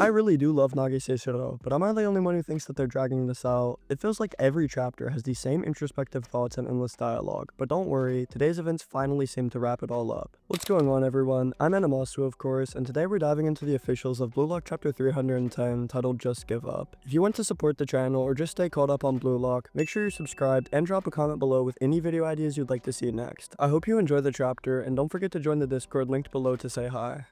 I really do love Nagi seishiro, but am I the only one who thinks that they're dragging this out? It feels like every chapter has the same introspective thoughts and endless dialogue, but don't worry, today's events finally seem to wrap it all up. What's going on everyone? I'm Animasu of course, and today we're diving into the officials of Blue Lock chapter 310 titled Just Give Up. If you want to support the channel or just stay caught up on Blue Lock, make sure you're subscribed and drop a comment below with any video ideas you'd like to see next. I hope you enjoy the chapter, and don't forget to join the Discord linked below to say hi.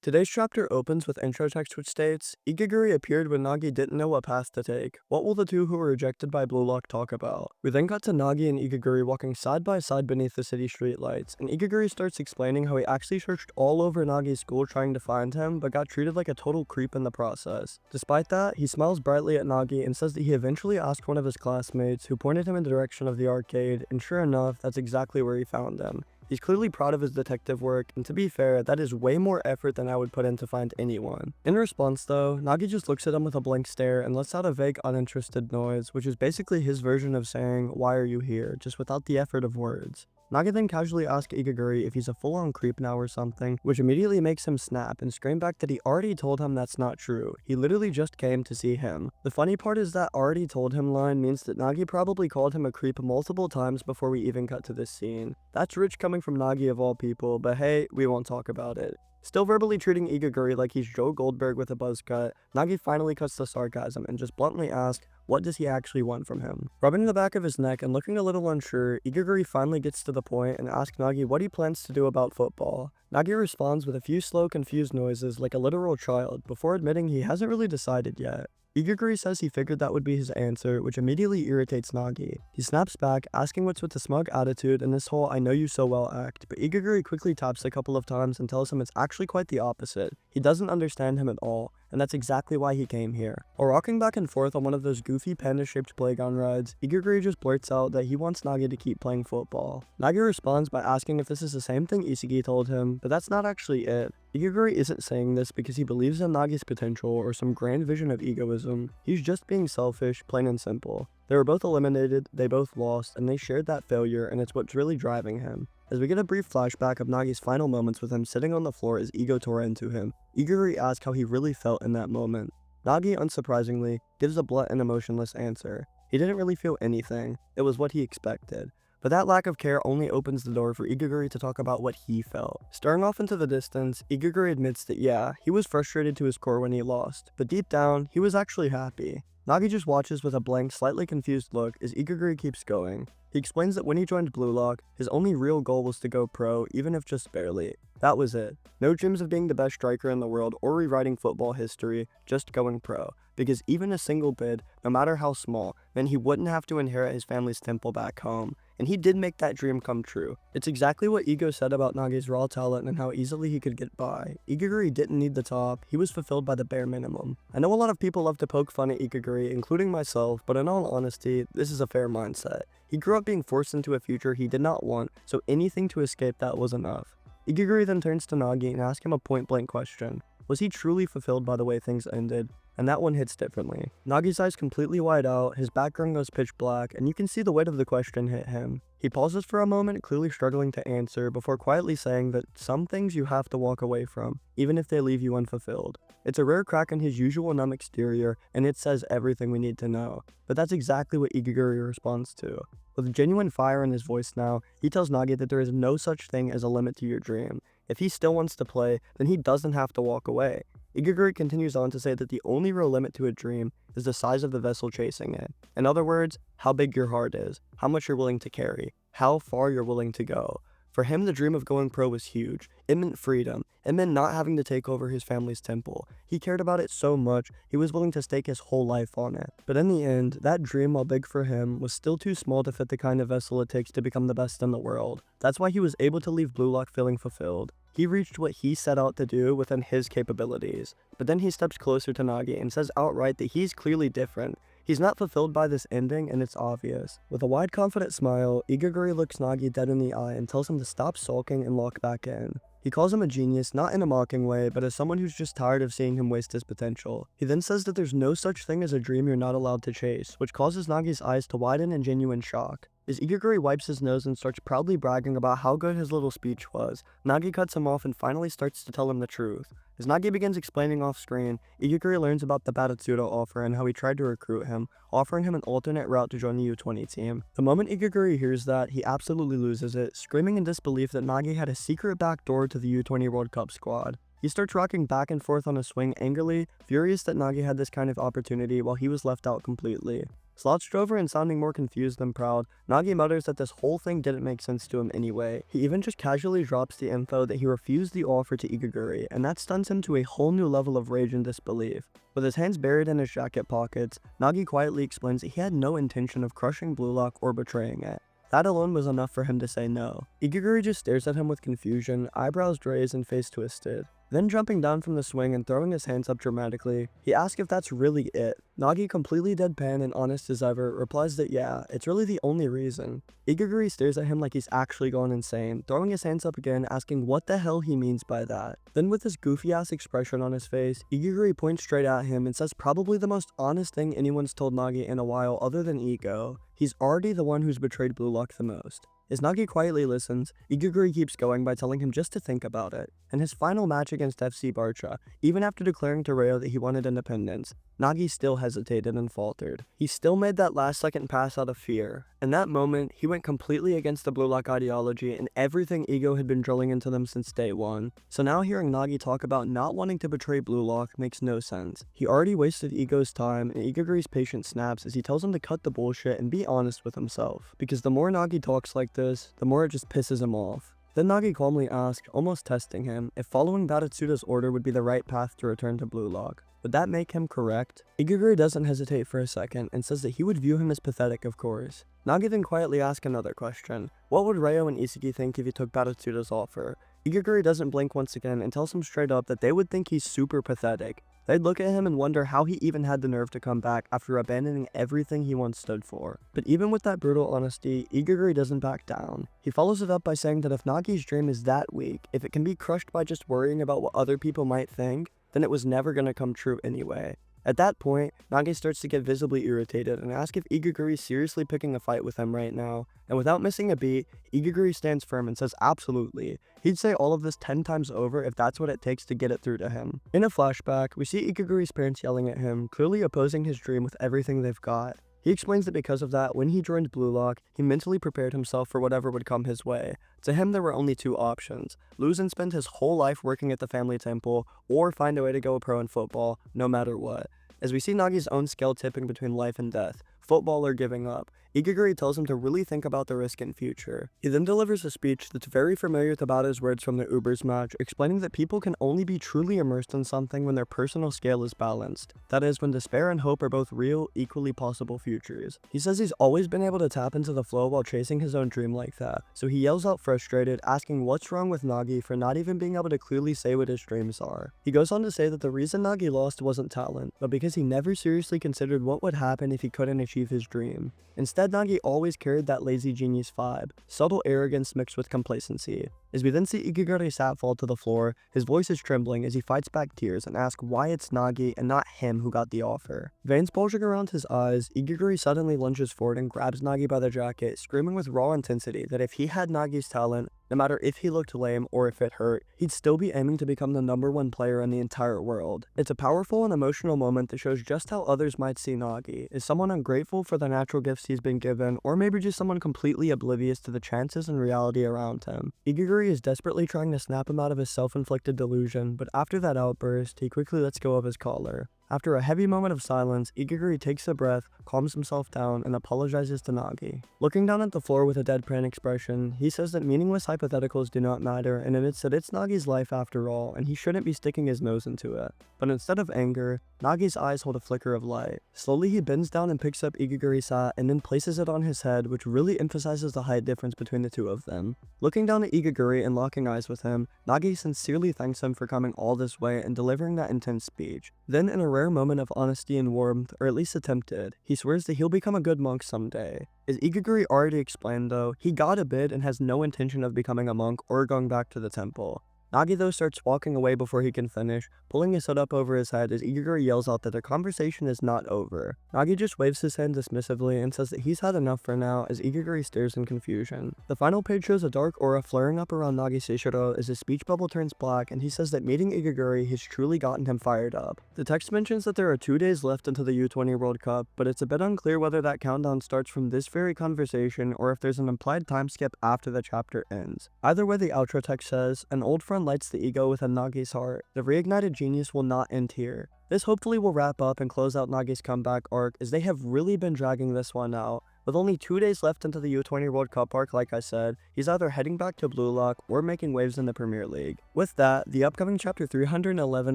Today's chapter opens with intro text which states, Igaguri appeared when Nagi didn't know what path to take. What will the two who were rejected by Blue Lock talk about? We then cut to Nagi and Igaguri walking side by side beneath the city streetlights, and Igaguri starts explaining how he actually searched all over Nagi's school trying to find him, but got treated like a total creep in the process. Despite that, he smiles brightly at Nagi and says that he eventually asked one of his classmates, who pointed him in the direction of the arcade, and sure enough, that's exactly where he found him. He's clearly proud of his detective work, and to be fair, that is way more effort than I would put in to find anyone. In response though, Nagi just looks at him with a blank stare and lets out a vague uninterested noise, which is basically his version of saying, "Why are you here?" just without the effort of words. Nagi then casually asks Igaguri if he's a full-on creep now or something, which immediately makes him snap and scream back that he already told him that's not true. He literally just came to see him. The funny part is that already told him line means that Nagi probably called him a creep multiple times before we even cut to this scene. That's rich coming from Nagi of all people, but hey, we won't talk about it. Still verbally treating Igaguri like he's Joe Goldberg with a buzz cut, Nagi finally cuts the sarcasm and just bluntly asks, what does he actually want from him? Rubbing the back of his neck and looking a little unsure, Igaguri finally gets to the point and asks Nagi what he plans to do about football. Nagi responds with a few slow, confused noises like a literal child, before admitting he hasn't really decided yet. Igaguri says he figured that would be his answer, which immediately irritates Nagi. He snaps back, asking what's with the smug attitude and this whole "I know you so well" act, but Igaguri quickly taps a couple of times and tells him it's actually quite the opposite. He doesn't understand him at all, and that's exactly why he came here. While rocking back and forth on one of those goofy panda-shaped playground rides, Igaguri just blurts out that he wants Nagi to keep playing football. Nagi responds by asking if this is the same thing Isagi told him, but that's not actually it. Igaguri isn't saying this because he believes in Nagi's potential or some grand vision of egoism. He's just being selfish, plain and simple. They were both eliminated, they both lost, and they shared that failure, and it's what's really driving him. As we get a brief flashback of Nagi's final moments with him sitting on the floor as ego tore into him, Igaguri asks how he really felt in that moment. Nagi, unsurprisingly, gives a blunt and emotionless answer. He didn't really feel anything, it was what he expected. But that lack of care only opens the door for Igaguri to talk about what he felt. Staring off into the distance, Igaguri admits that yeah, he was frustrated to his core when he lost, but deep down, he was actually happy. Nagi just watches with a blank, slightly confused look as Igaguri keeps going. He explains that when he joined Blue Lock, his only real goal was to go pro, even if just barely. That was it. No dreams of being the best striker in the world or rewriting football history, just going pro. Because even a single bid, no matter how small, meant he wouldn't have to inherit his family's temple back home. And he did make that dream come true. It's exactly what Ego said about Nagi's raw talent and how easily he could get by. Igaguri didn't need the top, he was fulfilled by the bare minimum. I know a lot of people love to poke fun at Igaguri, including myself, but in all honesty, this is a fair mindset. He grew up being forced into a future he did not want, so anything to escape that was enough. Igaguri then turns to Nagi and asks him a point-blank question. Was he truly fulfilled by the way things ended? And that one hits differently. Nagi's eyes completely wide out, his background goes pitch black, and you can see the weight of the question hit him. He pauses for a moment, clearly struggling to answer, before quietly saying that some things you have to walk away from, even if they leave you unfulfilled. It's a rare crack in his usual numb exterior, and it says everything we need to know. But that's exactly what Igaguri responds to. With genuine fire in his voice now, he tells Nagi that there is no such thing as a limit to your dream. If he still wants to play, then he doesn't have to walk away. Igaguri continues on to say that the only real limit to a dream is the size of the vessel chasing it. In other words, how big your heart is, how much you're willing to carry, how far you're willing to go. For him, the dream of going pro was huge. It meant freedom. It meant not having to take over his family's temple. He cared about it so much, he was willing to stake his whole life on it. But in the end, that dream, while big for him, was still too small to fit the kind of vessel it takes to become the best in the world. That's why he was able to leave Blue Lock feeling fulfilled. He reached what he set out to do within his capabilities. But then he steps closer to Nagi and says outright that he's clearly different. He's not fulfilled by this ending, and it's obvious. With a wide, confident smile, Igaguri looks Nagi dead in the eye and tells him to stop sulking and lock back in. He calls him a genius, not in a mocking way, but as someone who's just tired of seeing him waste his potential. He then says that there's no such thing as a dream you're not allowed to chase, which causes Nagi's eyes to widen in genuine shock. As Igaguri wipes his nose and starts proudly bragging about how good his little speech was, Nagi cuts him off and finally starts to tell him the truth. As Nagi begins explaining off screen, Igaguri learns about the Baratsuda offer and how he tried to recruit him, offering him an alternate route to join the U20 team. The moment Igaguri hears that, he absolutely loses it, screaming in disbelief that Nagi had a secret back door to the U20 World Cup squad. He starts rocking back and forth on a swing angrily, furious that Nagi had this kind of opportunity while he was left out completely. Slouched over and sounding more confused than proud, Nagi mutters that this whole thing didn't make sense to him anyway. He even just casually drops the info that he refused the offer to Igaguri, and that stuns him to a whole new level of rage and disbelief. With his hands buried in his jacket pockets, Nagi quietly explains that he had no intention of crushing Blue Lock or betraying it. That alone was enough for him to say no. Igaguri just stares at him with confusion, eyebrows raised and face twisted. Then jumping down from the swing and throwing his hands up dramatically, he asks if that's really it. Nagi, completely deadpan and honest as ever, replies that yeah, it's really the only reason. Igaguri stares at him like he's actually gone insane, throwing his hands up again, asking what the hell he means by that. Then with this goofy ass expression on his face, Igaguri points straight at him and says probably the most honest thing anyone's told Nagi in a while other than ego. He's already the one who's betrayed Blue Lock the most. As Nagi quietly listens, Igaguri keeps going by telling him just to think about it. In his final match against FC Barca, even after declaring to Rayo that he wanted independence, Nagi still hesitated and faltered. He still made that last second pass out of fear. In that moment, he went completely against the Blue Lock ideology and everything Ego had been drilling into them since day one. So now hearing Nagi talk about not wanting to betray Blue Lock makes no sense. He already wasted Ego's time, and Igaguri's patience snaps as he tells him to cut the bullshit and be honest with himself. Because the more Nagi talks like this, the more it just pisses him off. Then Nagi calmly asks, almost testing him, if following Baratsuda's order would be the right path to return to Blue Lock. Would that make him correct? Igaguri doesn't hesitate for a second and says that he would view him as pathetic, of course. Nagi then quietly asks another question. What would Rayo and Isagi think if he took Baratsuda's offer? Igaguri doesn't blink once again and tells him straight up that they would think he's super pathetic. They'd look at him and wonder how he even had the nerve to come back after abandoning everything he once stood for. But even with that brutal honesty, Igaguri doesn't back down. He follows it up by saying that if Nagi's dream is that weak, if it can be crushed by just worrying about what other people might think, then it was never gonna come true anyway. At that point, Nagi starts to get visibly irritated and asks if Igaguri is seriously picking a fight with him right now, and without missing a beat, Igaguri stands firm and says absolutely. He'd say all of this 10 times over if that's what it takes to get it through to him. In a flashback, we see Igaguri's parents yelling at him, clearly opposing his dream with everything they've got. He explains that because of that, when he joined Blue Lock, he mentally prepared himself for whatever would come his way. To him, there were only two options: lose and spend his whole life working at the family temple, or find a way to go pro in football, no matter what. As we see Nagi's own scale tipping between life and death, football or giving up, Igaguri tells him to really think about the risk and future. He then delivers a speech that's very familiar to Bada's words from the Ubers match, explaining that people can only be truly immersed in something when their personal scale is balanced. That is, when despair and hope are both real, equally possible futures. He says he's always been able to tap into the flow while chasing his own dream like that, so he yells out frustrated, asking what's wrong with Nagi for not even being able to clearly say what his dreams are. He goes on to say that the reason Nagi lost wasn't talent, but because he never seriously considered what would happen if he couldn't achieve his dream. Instead, Nagi always carried that lazy genius vibe, subtle arrogance mixed with complacency. As we then see Igaguri sat fall to the floor, his voice is trembling as he fights back tears and asks why it's Nagi and not him who got the offer. Veins bulging around his eyes, Igaguri suddenly lunges forward and grabs Nagi by the jacket, screaming with raw intensity that if he had Nagi's talent, no matter if he looked lame or if it hurt, he'd still be aiming to become the #1 player in the entire world. It's a powerful and emotional moment that shows just how others might see Nagi, as someone ungrateful for the natural gifts he's been given, or maybe just someone completely oblivious to the chances and reality around him. Igaguri is desperately trying to snap him out of his self-inflicted delusion, but after that outburst, he quickly lets go of his collar. After a heavy moment of silence, Igaguri takes a breath, calms himself down, and apologizes to Nagi. Looking down at the floor with a deadpan expression, he says that meaningless hypotheticals do not matter and admits that it's Nagi's life after all, and he shouldn't be sticking his nose into it. But instead of anger, Nagi's eyes hold a flicker of light. Slowly he bends down and picks up Igaguri's hat and then places it on his head, which really emphasizes the height difference between the two of them. Looking down at Igaguri and locking eyes with him, Nagi sincerely thanks him for coming all this way and delivering that intense speech. Then, in a rare moment of honesty and warmth, or at least attempted, he swears that he'll become a good monk someday. As Igaguri already explained though, he got a bid and has no intention of becoming a monk or going back to the temple. Nagi though starts walking away before he can finish, pulling his hood up over his head as Igaguri yells out that their conversation is not over. Nagi just waves his hand dismissively and says that he's had enough for now as Igaguri stares in confusion. The final page shows a dark aura flaring up around Nagi's seishiro as his speech bubble turns black and he says that meeting Igaguri has truly gotten him fired up. The text mentions that there are 2 days left until the U20 World Cup, but it's a bit unclear whether that countdown starts from this very conversation or if there's an implied time skip after the chapter ends. Either way, the outro text says, "An old friend lights the ego within Nagi's heart. The reignited genius will not end here." This hopefully will wrap up and close out Nagi's comeback arc, as they have really been dragging this one out. With only 2 days left until the U20 World Cup arc, like I said, he's either heading back to Blue Lock or making waves in the Premier League. With that, the upcoming chapter 311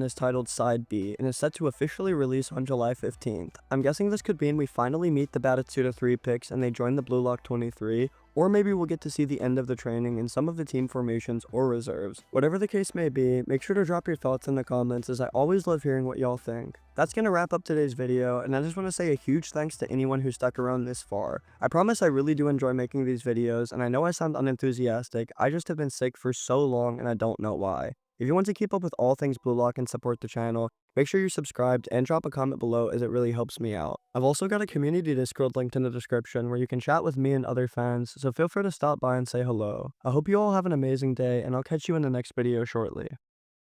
is titled Side B and is set to officially release on July 15th. I'm guessing this could mean we finally meet the Batitsuda 3 picks and they join the Blue Lock 23, or maybe we'll get to see the end of the training in some of the team formations or reserves. Whatever the case may be, make sure to drop your thoughts in the comments as I always love hearing what y'all think. That's gonna wrap up today's video, and I just want to say a huge thanks to anyone who stuck around this far. I promise I really do enjoy making these videos, and I know I sound unenthusiastic, I just have been sick for so long and I don't know why. If you want to keep up with all things Blue Lock and support the channel, make sure you're subscribed and drop a comment below as it really helps me out. I've also got a community Discord linked in the description where you can chat with me and other fans, so feel free to stop by and say hello. I hope you all have an amazing day, and I'll catch you in the next video shortly.